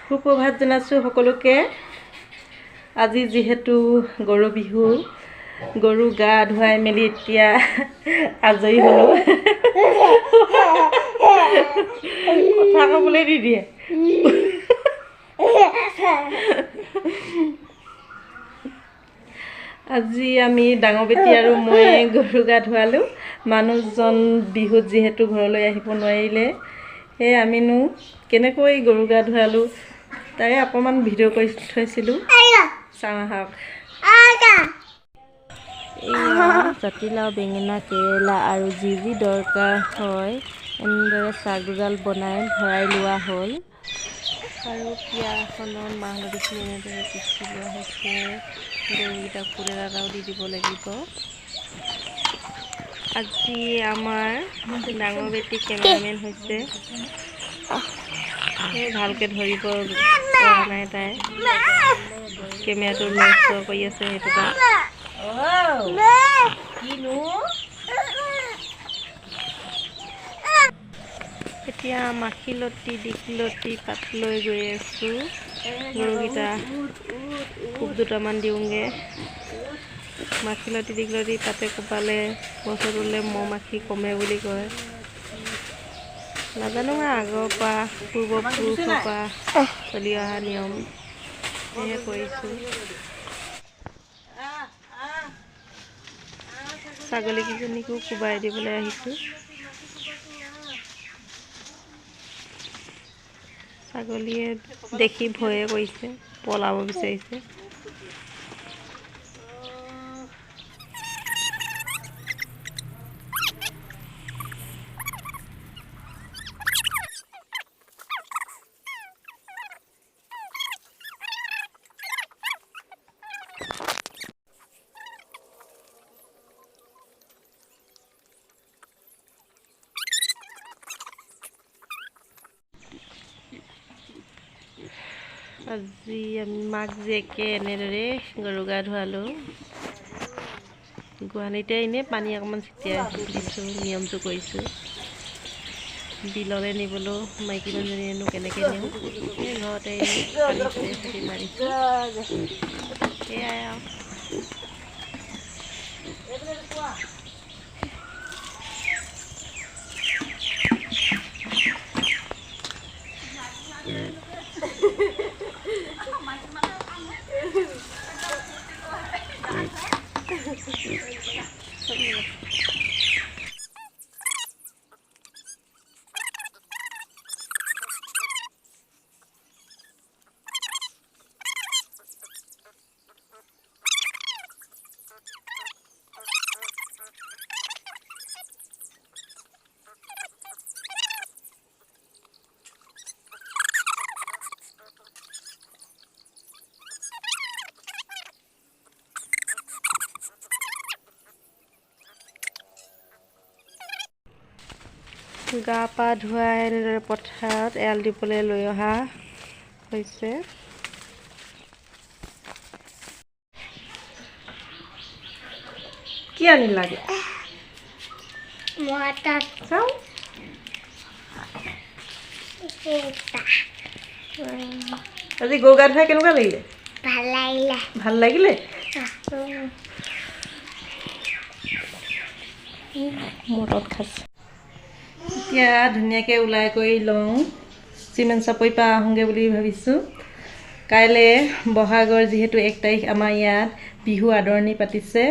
সুপ্ৰভাত জনাইছোঁ সকলোকে। আজি যিহেতু গৰু বিহু, গৰু গা ধুৱাই মেলি এতিয়া আজৰি হ'লোঁ। কথা ক'বলৈ নিদিয়ে। আজি আমি ডাঙৰ বেটি আৰু মই গৰু গা ধুৱালোঁ। মানুহজন বিহুত যিহেতু ঘৰলৈ আহিব নোৱাৰিলে, সেয়ে আমিনো কেনেকৈ গৰু গা ধুৱালোঁ তাৰে অকণমান ভিডিঅ' কৰি থৈছিলোঁ, চাওঁ আহক। এয়া জাতিলাও, বেঙেনা, কেৰেলা আৰু যি যি দৰকাৰ হয় এনেদৰে চাক দুডাল বনাই ভৰাই লোৱা হ'ল। আৰু পিয়াখনত মাহ হালধিখিনি এনেদৰে পিচি লোৱা হৈছে। গৰুকেইটাক ফুল এটাও দি দিব লাগিব। আজি আমাৰ ডাঙৰ বেটি কেমেৰামেন হৈছে, ভালকৈ ধৰিব পৰা নাই তাই। কেমেৰাটো লৰচৰ কৰি আছে, সেইটো এতিয়া মাখিলতী দীঘলতী পাত লৈ গৈ আছোঁ। গৰুকেইটা খুব দুটামান দিওঁগৈ। মাখিলতী দীঘলতী পাতে কোপালে গছত ৰুলে মহ মাখি কমে বুলি কয়। নাজানো আগৰ পৰা পূৰ্বপুৰুষৰ পৰা চলি অহা নিয়ম, সেয়ে কৰিছোঁ। ছাগলীকেইজনীকো কোবাই দিবলৈ আহিছোঁ। ছাগলীয়ে দেখি ভয়ে কৰিছে, পলাব বিচাৰিছে। আজি আমি মাক জীয়েকে এনেদৰে গৰু গা ধুৱালোঁ। গোহালিতে এনেই পানী অকণমান ছটিয়াই দিছোঁ, নিয়মটো কৰিছোঁ। বিললৈ নিবলৈও মাইকী মানুহজনীয়েনো কেনেকৈ নিওঁ, সেই ঘৰতে এনেই পানী ছটিয়াই মাৰিছোঁ। সেয়াই আৰু। গা পা ধুৱাই এনেদৰে পথাৰত এৰাল দিবলৈ লৈ অহা হৈছে। কি আনি লাগে? চাওঁ। আজি গৰু গা ধুৱাই কেনেকুৱা লাগিলে? ভাল লাগিলে। মটত খাইছে। এতিয়া ধুনীয়াকৈ ওলাই কৰি লওঁ, চিমেণ্ট চাপৰিৰ পৰা আহোঁগৈ বুলি ভাবিছোঁ। কাইলৈ বহাগৰ যিহেতু 1 তাৰিখ আমাৰ ইয়াত বিহু আদৰণি পাতিছে,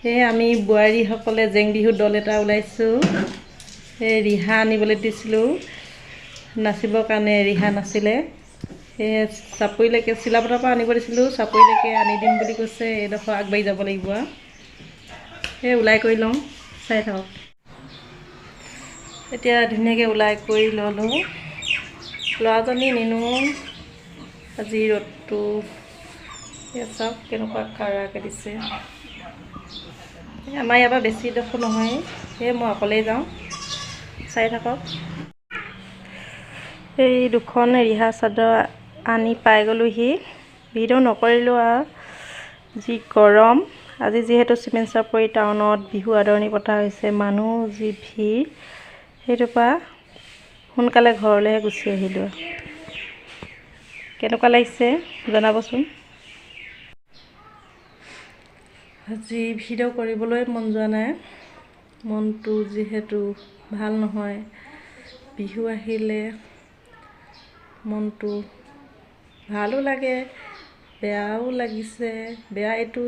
সেয়ে আমি বোৱাৰীসকলে জেং বিহু দল এটা ওলাইছোঁ। সেই ৰিহা আনিবলৈ দিছিলোঁ, নাচিবৰ কাৰণে ৰিহা নাছিলে। সেয়ে চাপৰিলৈকে চিলাপথাৰৰ পৰা আনিব দিছিলোঁ, চাপৰিলৈকে আনি দিম বুলি কৈছে। এইডোখৰ আগবাঢ়ি যাব লাগিব আৰু। সেই ওলাই কৰি লওঁ, চাই থাকক। এতিয়া ধুনীয়াকৈ ওলাই কৰি ল'লোঁ। ল'ৰাজনী নিনো, আজি ৰ'দটো চাওক কেনেকুৱা কাৰাকৈ দিছে। আমাৰ ইয়াৰ পৰা বেছি ডোখৰ নহয়, সেয়ে মই অকলেই যাওঁ, চাই থাকক। এই দুখন ৰিহা চাদৰ আনি পাই গ'লোহি। ভিডিঅ' নকৰিলোঁ আৰু, যি গৰম। আজি যিহেতু চিমেণ্ট চাপৰি টাউনত বিহু আদৰণি পতা হৈছে, মানুহ যি ভিৰ, সেইটোৰ পৰা সোনকালে ঘৰলৈহে গুচি আহিলোঁ। কেনেকুৱা লাগিছে জনাবচোন। আজি ভিডিঅ' কৰিবলৈ মন যোৱা নাই, মনটো যিহেতু ভাল নহয়। বিহু আহিলে মনটো ভালো লাগে, বেয়াও লাগিছে। বেয়া এইটো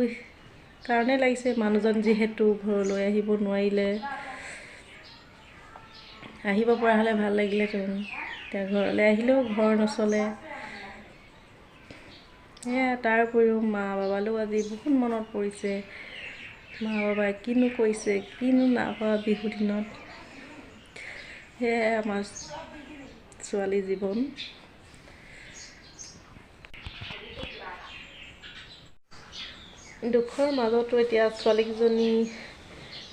কাৰণে লাগিছে, মানুহজন যিহেতু ঘৰলৈ আহিব নোৱাৰিলে। আহিব পৰা হ'লে ভাল লাগিলেহেঁতেন। এতিয়া ঘৰলৈ আহিলেও ঘৰ নচলে। সেয়া তাৰ উপৰিও মা বাবালৈও আজি বহুত মনত পৰিছে। মা বাবাই কিনো কৰিছে, কিনো নাইকৰা বিহুৰ দিনত। সেয়াই আমাৰ ছোৱালী জীৱন। দুখৰ মাজতো এতিয়া ছোৱালীকেইজনী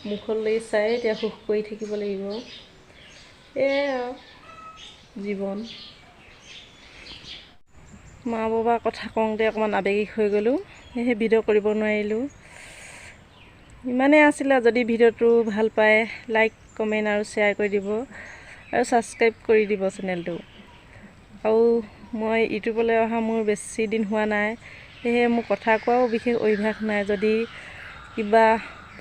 মুখলৈ চাই এতিয়া সুখ কৰি থাকিব লাগিব। এয়াই আৰু জীৱন। মা বাবাৰ কথা কওঁতে অকণমান আৱেগিক হৈ গ'লোঁ, সেয়েহে ভিডিঅ' কৰিব নোৱাৰিলোঁ। ইমানেই আছিলে। যদি ভিডিঅ'টো ভাল পায় লাইক কমেণ্ট আৰু শ্বেয়াৰ কৰি দিব আৰু ছাবস্ক্ৰাইব কৰি দিব চেনেলটো। আৰু মই ইউটিউবলৈ অহা মোৰ বেছি দিন হোৱা নাই, সেয়েহে মোৰ কথা কোৱাও বিশেষ অভ্যাস নাই। যদি কিবা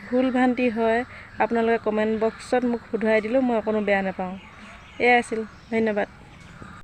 ভুল ভ্ৰান্তি হয় আপোনালোকে কমেণ্ট বক্সত মোক শুধৰাই দিলেও মই অকণো বেয়া নাপাওঁ। এয়াই আছিল, ধন্যবাদ।